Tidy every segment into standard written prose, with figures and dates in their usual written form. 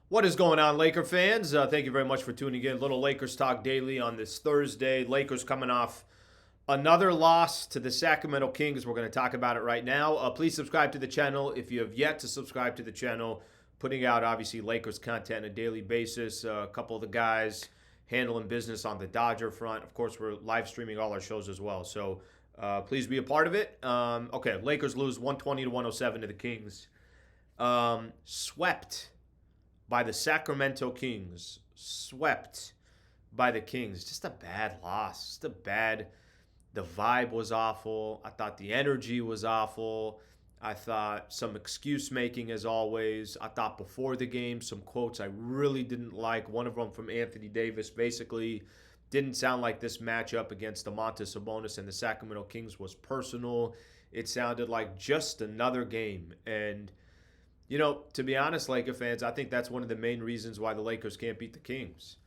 What is going on, Laker fans? Thank you very much for tuning in. Little Lakers Talk Daily on this Thursday. Lakers coming off another loss to the Sacramento Kings. We're going to talk about it right now. Please subscribe to the channel if you have yet to subscribe to the channel. Putting out, obviously, Lakers content on a daily basis. A couple of the guys handling business on the Dodger front. Of course, we're live streaming all our shows as well. So please be a part of it. Okay, Lakers lose 120 to 107 to the Kings. Swept by the Sacramento Kings. Swept by the Kings. Just a bad loss. Just a bad. The vibe was awful. I thought the energy was awful. I thought some excuse making as always. I thought before the game some quotes I really didn't like. One of them from Anthony Davis basically didn't sound like this matchup against Domantas Sabonis and the Sacramento Kings was personal. It sounded like just another game. And to be honest, Laker fans, I think that's one of the main reasons why the Lakers can't beat the Kings.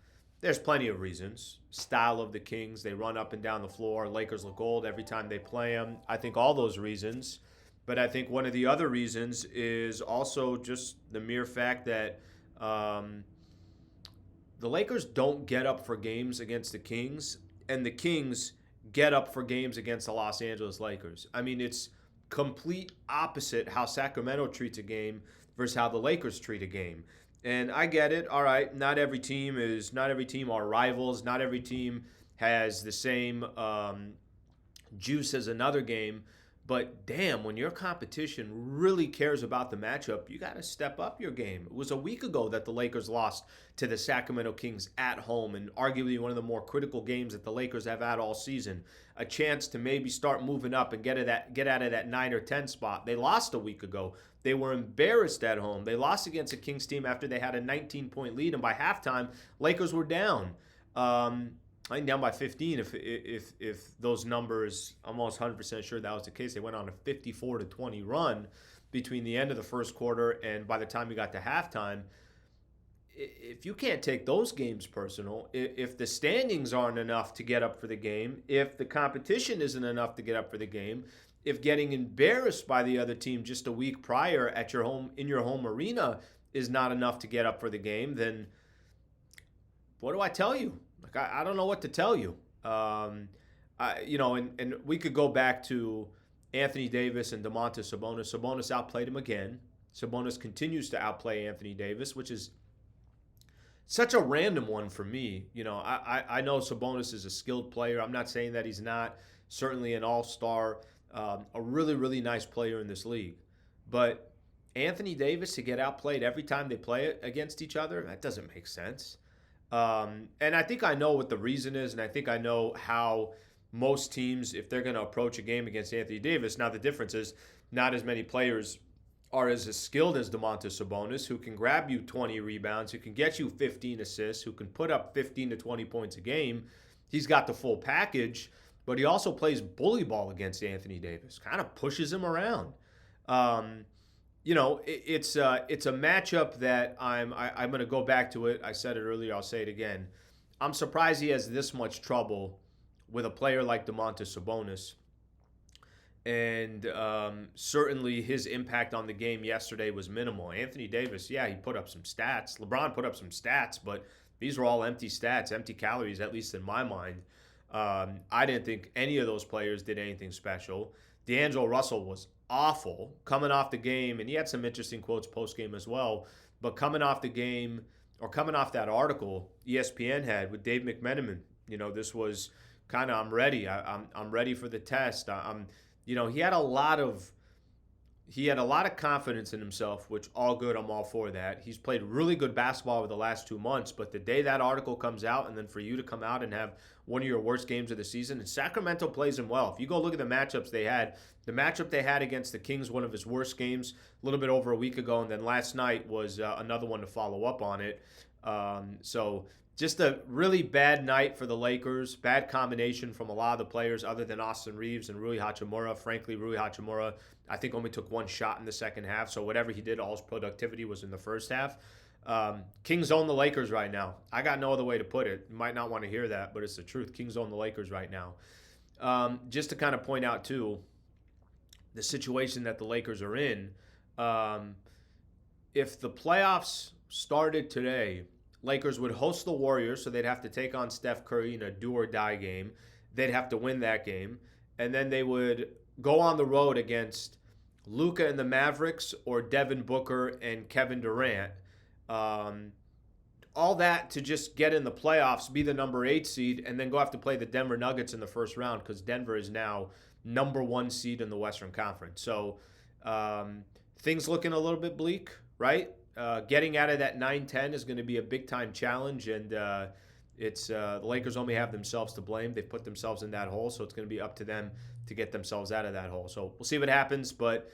There's plenty of reasons. Style of the Kings, they run up and down the floor. Lakers look old every time they play them. I think all those reasons. But I think one of the other reasons is also just the mere fact that the Lakers don't get up for games against the Kings, and the Kings get up for games against the Los Angeles Lakers. I mean, it's complete opposite how Sacramento treats a game versus how the Lakers treat a game. And I get it. All right, not every team are rivals. Not every team has the same juice as another game. But damn, when your competition really cares about the matchup, you got to step up your game. It was a week ago that the Lakers lost to the Sacramento Kings at home, and arguably one of the more critical games that the Lakers have had all season. A chance to maybe start moving up and get out of that 9 or 10 spot. They lost a week ago. They were embarrassed at home. They lost against a Kings team after they had a 19-point lead, and by halftime, Lakers were down. I think down by 15 if those numbers, I'm almost 100% sure that was the case. They went on a 54-20 run between the end of the first quarter and by the time we got to halftime. If you can't take those games personal, if the standings aren't enough to get up for the game, if the competition isn't enough to get up for the game, if getting embarrassed by the other team just a week prior at your home in your home arena is not enough to get up for the game, then what do I tell you? Like, I don't know what to tell you. And we could go back to Anthony Davis and Domantas Sabonis. Sabonis outplayed him again. Sabonis continues to outplay Anthony Davis, which is such a random one for me. I know Sabonis is a skilled player. I'm not saying that he's not. Certainly an all-star, a really, really nice player in this league. But Anthony Davis to get outplayed every time they play it against each other, that doesn't make sense. And I think I know what the reason is, and I think I know how most teams, if they're going to approach a game against Anthony Davis, now the difference is not as many players are as skilled as Domantas Sabonis, who can grab you 20 rebounds, who can get you 15 assists, who can put up 15 to 20 points a game. He's got the full package, but he also plays bully ball against Anthony Davis, kind of pushes him around. It's a matchup that I'm going to go back to it. I said it earlier. I'll say it again. I'm surprised he has this much trouble with a player like Domantas Sabonis. And certainly his impact on the game yesterday was minimal. Anthony Davis, yeah, he put up some stats. LeBron put up some stats, but these were all empty stats, empty calories, at least in my mind. I didn't think any of those players did anything special. D'Angelo Russell was awful coming off the game, and he had some interesting quotes post-game as well. But coming off the game, or coming off that article ESPN had with Dave McMenamin, this was kind of I'm ready. I'm ready for the test. He had a lot of confidence in himself, which all good. I'm all for that. He's played really good basketball over the last 2 months, but the day that article comes out and then for you to come out and have one of your worst games of the season, and Sacramento plays him well. If you go look at the matchups they had, the matchup they had against the Kings, one of his worst games, a little bit over a week ago, and then last night was another one to follow up on it. So just a really bad night for the Lakers. Bad combination from a lot of the players other than Austin Reeves and Rui Hachimura. Frankly, Rui Hachimura, I think, only took one shot in the second half. So whatever he did, all his productivity was in the first half. Kings own the Lakers right now. I got no other way to put it. You might not want to hear that, but it's the truth. Kings own the Lakers right now. Just to kind of point out, too, the situation that the Lakers are in. If the playoffs started today, Lakers would host the Warriors, so they'd have to take on Steph Curry in a do or die game. They'd have to win that game. And then they would go on the road against Luka and the Mavericks or Devin Booker and Kevin Durant. Um, all that to just get in the playoffs, be the number 8 seed, and then go have to play the Denver Nuggets in the first round because Denver is now number 1 seed in the Western Conference. So things looking a little bit bleak, right? Getting out of that 9-10 is going to be a big-time challenge, and it's the Lakers only have themselves to blame. They've put themselves in that hole, so it's going to be up to them to get themselves out of that hole. So we'll see what happens, but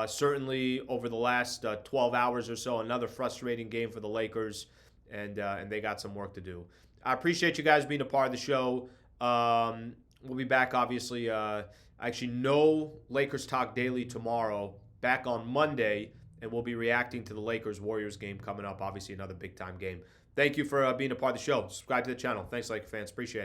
certainly over the last 12 hours or so, another frustrating game for the Lakers, and they got some work to do. I appreciate you guys being a part of the show. We'll be back, obviously. Actually, no Lakers Talk Daily tomorrow. Back on Monday, and we'll be reacting to the Lakers-Warriors game coming up. Obviously, another big-time game. Thank you for being a part of the show. Subscribe to the channel. Thanks, Laker fans. Appreciate it.